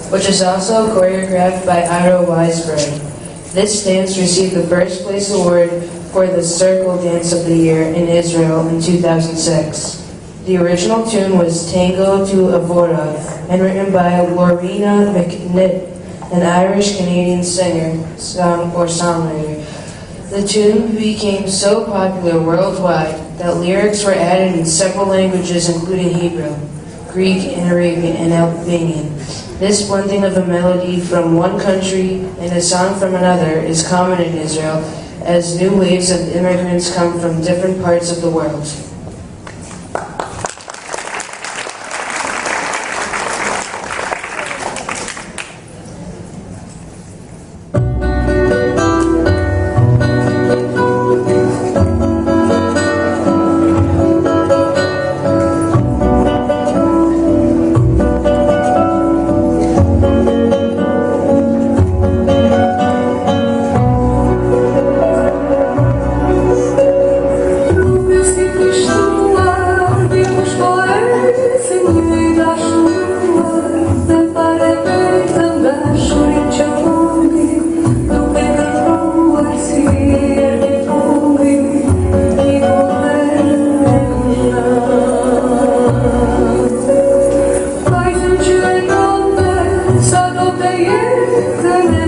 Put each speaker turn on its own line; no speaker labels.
which is also choreographed by Ira Weisberg. This dance received the First Place Award for the Circle Dance of the Year in Israel in 2006. The original tune was Tango to Avora and written by Lorena McNitt, an Irish-Canadian singer or songwriter. The tune became so popular worldwide that lyrics were added in several languages including Hebrew, Greek, and Arabian, and Albanian. This blending of a melody from one country and a song from another is common in Israel as new waves of immigrants come from different parts of the world.
Sa do të jetë